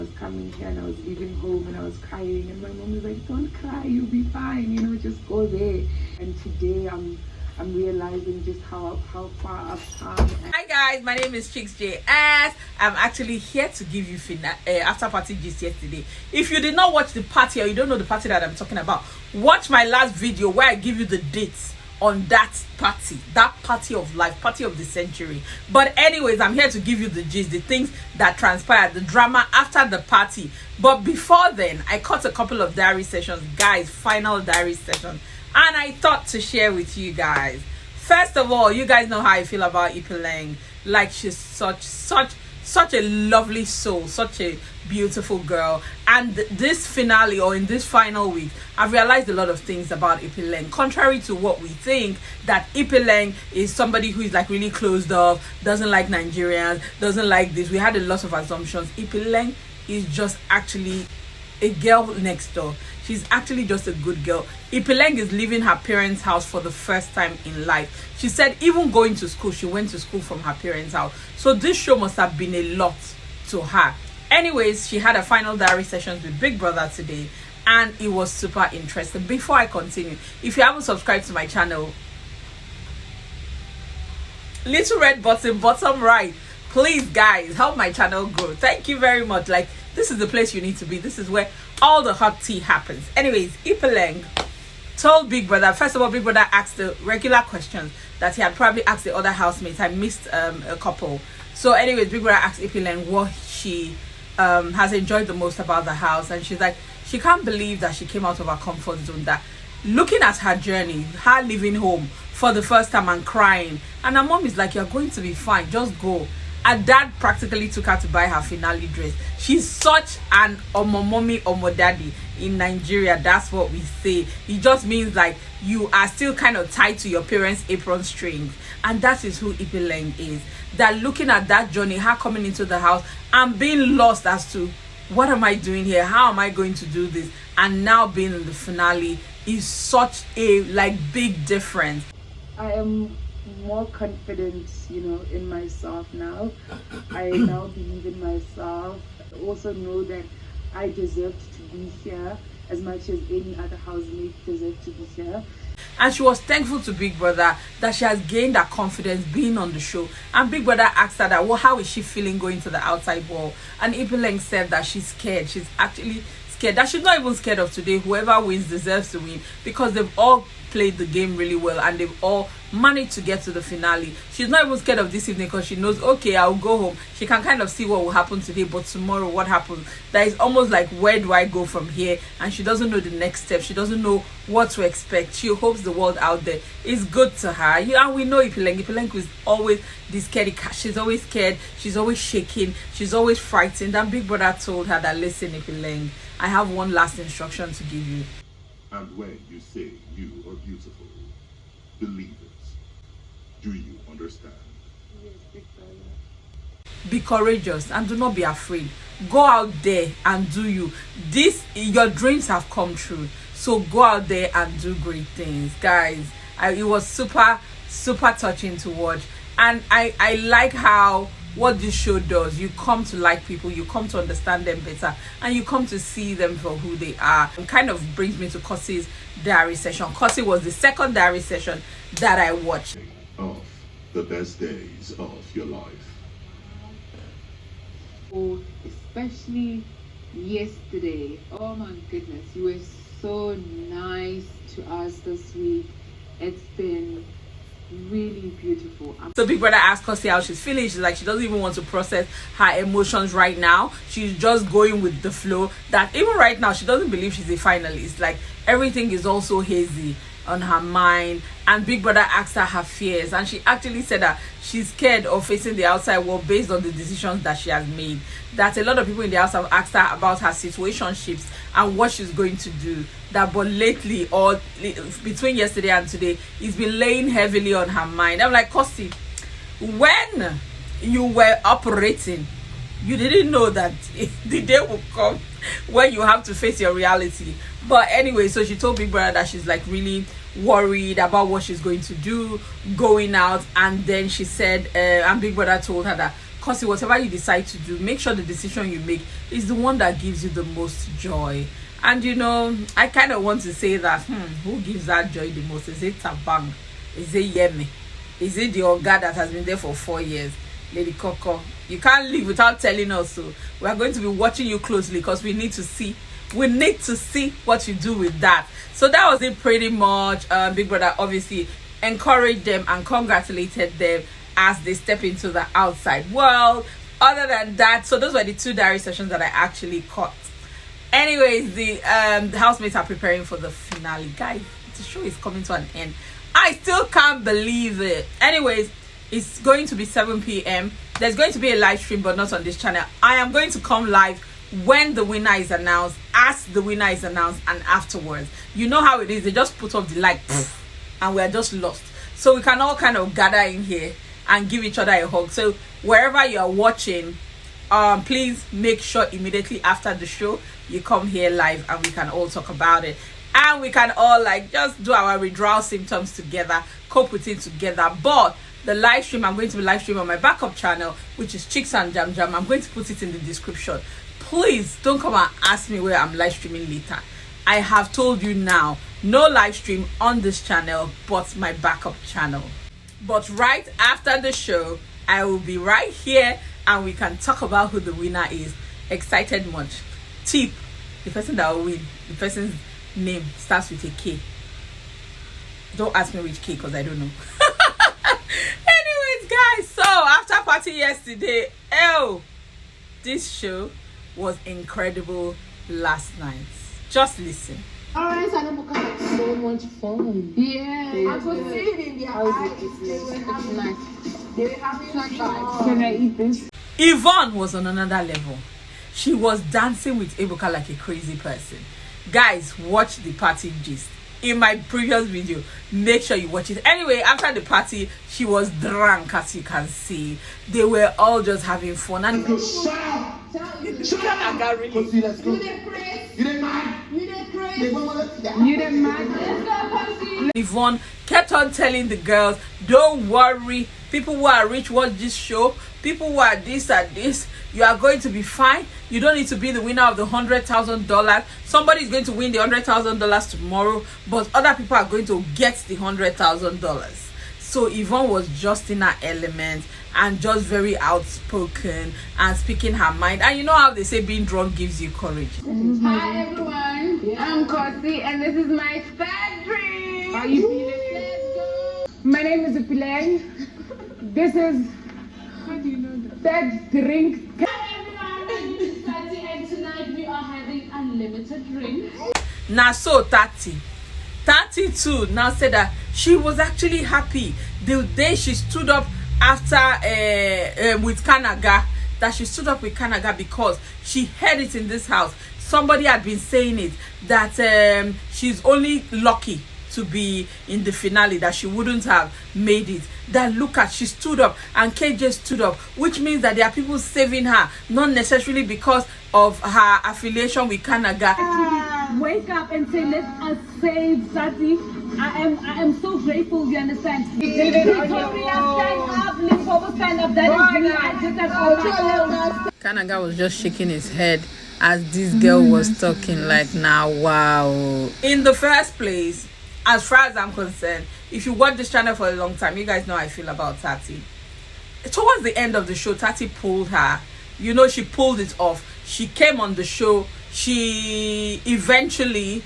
I was coming here and I was leaving home and I was crying, and my mom was like, don't cry, you'll be fine, just go there. And today I'm realizing just how far I've come. Hi guys, my name is Chicks JS. I'm actually here to give you after party gist yesterday. If you did not watch the party or you don't know the party that I'm talking about, watch my last video where I give you the dates on that party of life, party of the century. But anyways, I'm here to give you the gist, the things that transpired, the drama after the party. But before then, I caught a couple of diary sessions, guys, final diary sessions, and I thought to share with you guys. First of all, you guys know how I feel about Ipeleng. Like, she's such a lovely soul, such a beautiful girl. And this finale, or in this final week, I've realized a lot of things about Ipeleng. Contrary to what we think, that Ipeleng is somebody who is like really closed off, doesn't like Nigerians, doesn't like this. We had a lot of assumptions. Ipeleng is just actually a girl next door. She's actually just a good girl. Ipileng is leaving her parents' house for the first time in life. She said even going to school, she went to school from her parents' house. So this show must have been a lot to her. Anyways, she had a final diary sessions with Big Brother today, and it was super interesting. Before I continue, if you haven't subscribed to my channel, little red button, bottom right, please guys, help my channel grow. Thank you very much. Like, this is the place you need to be. This is where all the hot tea happens. Anyways, Ipeleng told Big Brother, first of all, Big Brother asked the regular questions that he had probably asked the other housemates. I missed a couple. So anyways, Big Brother asked Ipeleng what she has enjoyed the most about the house, and she's like, she can't believe that she came out of her comfort zone, that looking at her journey, her leaving home for the first time and crying, and her mom is like, you're going to be fine, just go. And dad practically took her to buy her finale dress. She's such an omo mommy, omo daddy in Nigeria. That's what we say. It just means like you are still kind of tied to your parents' apron strings. And that is who Ipeleng is. That looking at that journey, her coming into the house and being lost as to what am I doing here? How am I going to do this? And now being in the finale is such a big difference. I am more confident, in myself now. I now believe in myself. I also know that I deserve to be here as much as any other housemate deserves to be here. And she was thankful to Big Brother that she has gained that confidence being on the show. And Big Brother asked her that, well, how is she feeling going to the outside world? And Ipeleng said that she's scared. She's actually scared. That she's not even scared of today. Whoever wins deserves to win, because they've all played the game really well and they've all managed to get to the finale. She's not even scared of this evening because she knows, okay, I'll go home. She can kind of see what will happen today, but tomorrow what happens? That is almost like, where do I go from here? And she doesn't know the next step. She doesn't know what to expect. She hopes the world out there is good to her. And we know Ipeleng is always this scaredy cat. She's always scared. She's always shaking. She's always frightened. And Big Brother told her that, listen, Ipeleng, I have one last instruction to give you. And when you say you are beautiful, believe it. Do you understand? Yes, Big Brother. Be courageous and do not be afraid. Go out there and do you. Your dreams have come true. So go out there and do great things, guys. It was super touching to watch. And I like how what this show does, you come to like people, you come to understand them better, and you come to see them for who they are. It kind of brings me to Cosi's diary session. Cosi was the second diary session that I watched. Of the best days of your life. Oh, especially yesterday. Oh my goodness, you were so nice to us this week. It's been really beautiful. So Big Brother asked Cosi how she's feeling. She's like, she doesn't even want to process her emotions right now. She's just going with the flow. That even right now, she doesn't believe she's a finalist. Like, everything is also hazy on her mind. And Big Brother asked her fears, and she actually said that she's scared of facing the outside world based on the decisions that she has made. That a lot of people in the house have asked her about her situationships and what she's going to do. That but lately, or between yesterday and today, it's been laying heavily on her mind. I'm like, Cosi, when you were operating, you didn't know that the day will come when you have to face your reality. But anyway, so she told Big Brother that she's like really worried about what she's going to do going out. And then she said, and Big Brother told her that Cosi, whatever you decide to do, make sure the decision you make is the one that gives you the most joy. And you know, I kind of want to say that who gives that joy the most? Is it Tabang? Is it Yemi? Is it the Oga that has been there for 4 years? Lady Coco, you can't leave without telling us. So we are going to be watching you closely because we need to see what you do with that. So that was it pretty much. Big Brother obviously encouraged them and congratulated them as they step into the outside world. Other than that, so those were the 2 diary sessions that I actually caught. Anyways, the housemates are preparing for the finale. Guys, the show is coming to an end. I still can't believe it. Anyways, it's going to be 7 p.m. There's going to be a live stream, but not on this channel. I am going to come live when the winner is announced, as the winner is announced, and afterwards. You know how it is. They just put up the like, and we are just lost. So we can all kind of gather in here and give each other a hug. So wherever you are watching, please make sure immediately after the show you come here live and we can all talk about it. And we can all like just do our withdrawal symptoms together, cope with it together. But the live stream, I'm going to be live streaming on my backup channel, which is Chicks and Jam Jam. I'm going to put it in the description. Please don't come and ask me where I'm live streaming later. I have told you now, no live stream on this channel, but my backup channel. But right after the show, I will be right here and we can talk about who the winner is. Excited much. Tip, the person that will win, the person's name starts with a K. Don't ask me which K because I don't know. Anyways, guys, so after party yesterday, this show was incredible last night. Just listen. Alright, Sanabuka had so much fun. Yeah, I could see it in their eyes. They were having fun. Can I eat this? Yvonne was on another level. She was dancing with Ebuka like a crazy person. Guys, watch the party gist in my previous video. Make sure you watch it. Anyway, after the party, she was drunk, as you can see. They were all just having fun. And Kanaga really. You didn't crazy. You didn't mind. You didn't crazy. You didn't mind. Yvonne kept on telling the girls, don't worry, people who are rich watch this show, people who are this and this, you are going to be fine. You don't need to be the winner of the $100,000. Somebody is going to win the $100,000 tomorrow, but other people are going to get the $100,000. So Yvonne was just in her element and just very outspoken and speaking her mind. And you know how they say being drunk gives you courage. Hi everyone, I'm Cosi and this is my third drink. Are you feeling it? Let's go. My name is Ipileng. This is, how do you know that drink? Hi everyone, my name is Tati and tonight we are having unlimited drinks. Now so 32 now said that she was actually happy the day she stood up after with Kanaga, that she stood up with Kanaga because she heard it in this house. Somebody had been saying it, that she's only lucky to be in the finale, that she wouldn't have made it. That look at, she stood up and KJ stood up, which means that there are people saving her, not necessarily because of her affiliation with Kanaga. Wake up and say, let us save Sati. I am so grateful, you understand? Victoria, stand up, Limpopo, stand up. That is me. I did that all my own. Kanaga was just shaking his head as this girl was talking like, now wow. In the first place, as far as I'm concerned, if you watch this channel for a long time, you guys know how I feel about Tati. Towards the end of the show, Tati pulled her. You know, she pulled it off. She came on the show. She eventually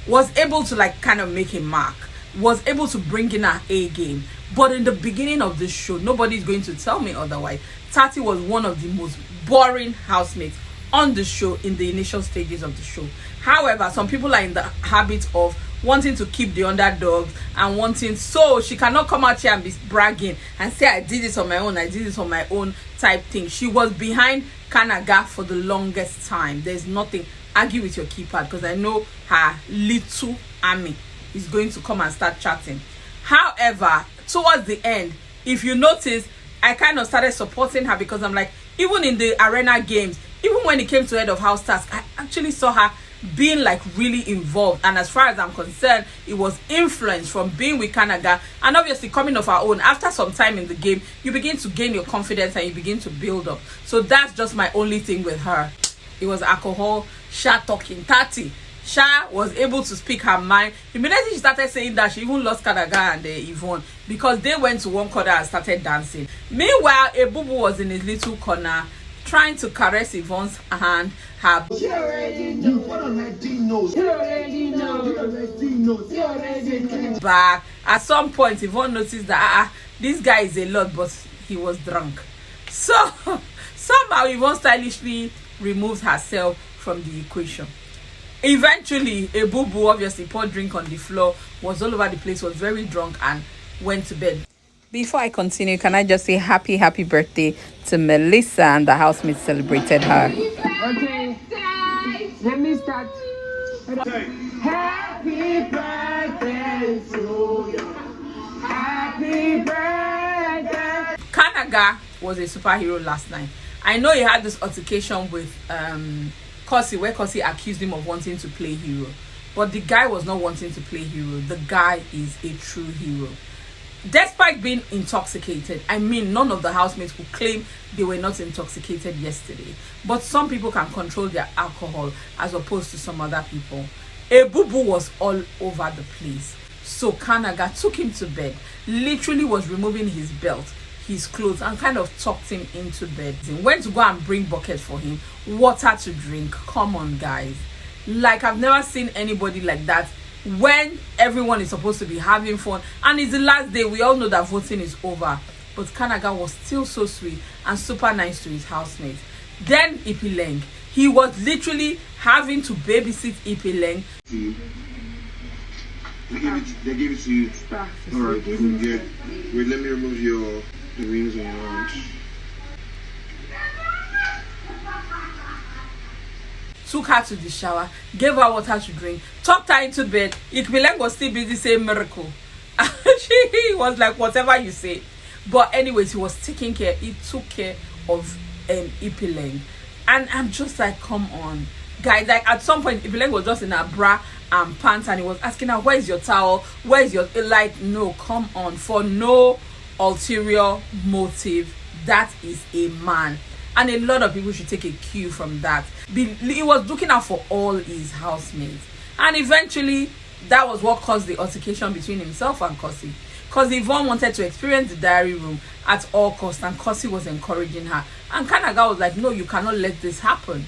was able to like kind of make a mark, was able to bring in her A game. But in the beginning of this show, nobody's going to tell me otherwise. Tati was one of the most boring housemates on the show in the initial stages of the show. However, some people are in the habit of wanting to keep the underdogs and wanting, so she cannot come out here and be bragging and say I did this on my own, I did this on my own type thing. She was behind Kanaga for the longest time. There's nothing. Argue with your keypad because I know her little army is going to come and start chatting. However, towards the end, if you notice, I kind of started supporting her because I'm like, even in the arena games, even when it came to head of house task, actually saw her being like really involved, and as far as I'm concerned, it was influence from being with Kanaga, and obviously coming of her own. After some time in the game, you begin to gain your confidence and you begin to build up. So that's just my only thing with her. It was alcohol. Sha talking 30. Sha was able to speak her mind. Immediately she started saying that she even lost Kanaga and Yvonne because they went to one corner and started dancing. Meanwhile, Ebubu was in his little corner trying to caress Yvonne's hand. Her back. At some point, Yvonne noticed that this guy is a lot, but he was drunk. So somehow Yvonne stylishly removed herself from the equation. Eventually, Ebubu obviously poured drink on the floor, was all over the place, was very drunk, and went to bed. Before I continue, can I just say happy birthday to Melissa, and the housemates celebrated her. Okay, let me start. Happy birthday to you. Happy birthday. Kanaga was a superhero last night. I know he had this altercation with Cosi, where Cosi accused him of wanting to play hero, but the guy was not wanting to play hero. The guy is a true hero. Despite being intoxicated, I mean, none of the housemates could claim they were not intoxicated yesterday, but some people can control their alcohol as opposed to some other people. Ebubu was all over the place, so Kanaga took him to bed, literally was removing his belt, his clothes, and kind of tucked him into bed. He went to go and bring buckets for him, water to drink. Come on, guys. Like, I've never seen anybody like that when everyone is supposed to be having fun, and it's the last day. We all know that voting is over, but Kanaga was still so sweet and super nice to his housemates. Then Ipileng, he was literally having to babysit Ipeleng. They gave it to you. Alright, good. Wait, let me remove the rings on your arms. Took her to the shower, gave her water to drink, tucked her into bed. Ipileng was still busy saying miracle. She was like, whatever you say. But anyways, he was taking care. He took care of Ipileng. And I'm just like, come on. Guys, like at some point, Ipileng was just in her bra and pants, and he was asking her, where's your towel? Where's your... Like, no, come on. For no ulterior motive, that is a man. And a lot of people should take a cue from that. He was looking out for all his housemates. And eventually, that was what caused the altercation between himself and Cosi. Because Yvonne wanted to experience the diary room at all costs, and Cosi was encouraging her. And Kanaga was like, no, you cannot let this happen.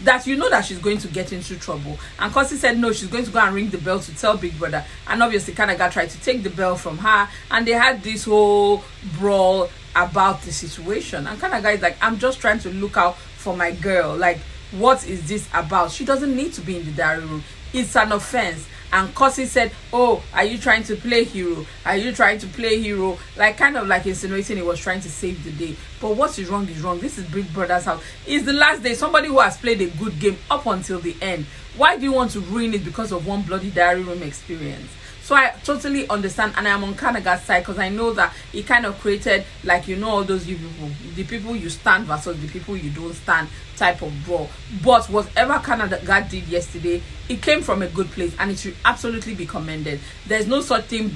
That you know that she's going to get into trouble. And Cosi said, no, she's going to go and ring the bell to tell Big Brother. And obviously, Kanaga tried to take the bell from her. And they had this whole brawl about the situation. And Kanaga is like, I'm just trying to look out for my girl. Like, what is this about? She doesn't need to be in the diary room. It's an offense. And Cosi said, oh, are you trying to play hero? Are you trying to play hero? Like, kind of like insinuating he was trying to save the day. But what is wrong is wrong. This is Big Brother's house. It's the last day. Somebody who has played a good game up until the end. Why do you want to ruin it because of one bloody diary room experience? So I totally understand, and I'm on Kanaga's side, because I know that it kind of created, like, you know, all those you people, the people you stand versus the people you don't stand type of brawl. But whatever Kanaga did yesterday, it came from a good place, and it should absolutely be commended. There's no such thing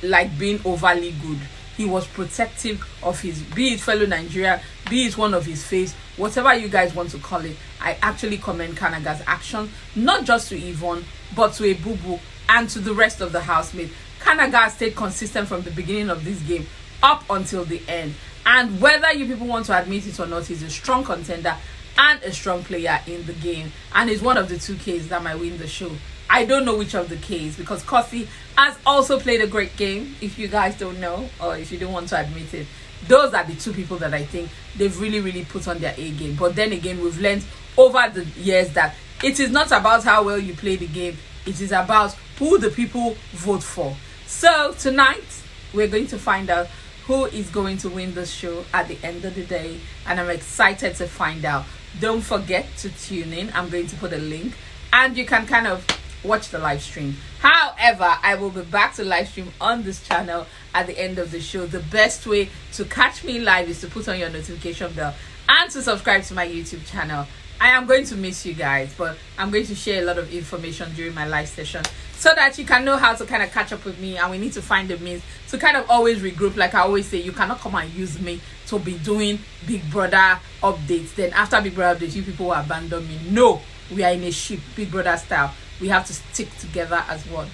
like being overly good. He was protective of his, be it fellow Nigeria, be it one of his face, whatever you guys want to call it. I actually commend Kanaga's action, not just to Yvonne, but to Ebubu and to the rest of the housemates. Kanaga stayed consistent from the beginning of this game up until the end. And whether you people want to admit it or not, he's a strong contender and a strong player in the game. And he's one of the two Ks that might win the show. I don't know which of the Ks, because Cosi has also played a great game, if you guys don't know, or if you don't want to admit it. Those are the two people that I think they've really put on their A game. But then again, we've learned over the years that it is not about how well you play the game. It is about who the people vote for. So tonight, we're going to find out who is going to win this show at the end of the day. And I'm excited to find out. Don't forget to tune in. I'm going to put a link, and you can kind of watch the live stream. However, I will be back to live stream on this channel at the end of the show. The best way to catch me live is to put on your notification bell and to subscribe to my YouTube channel. I am going to miss you guys, but I'm going to share a lot of information during my live session so that you can know how to kind of catch up with me, and we need to find the means to kind of always regroup. Like I always say, you cannot come and use me to be doing Big Brother updates. Then after Big Brother updates, you people will abandon me. No, we are in a ship, Big Brother style. We have to stick together as one.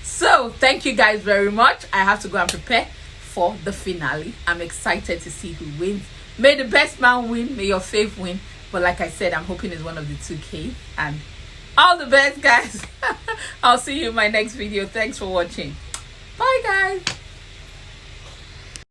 So thank you guys very much. I have to go and prepare for the finale. I'm excited to see who wins. May the best man win, may your fave win. But like I said, I'm hoping it's one of the 2K. And all the best, guys. I'll see you in my next video. Thanks for watching. Bye, guys.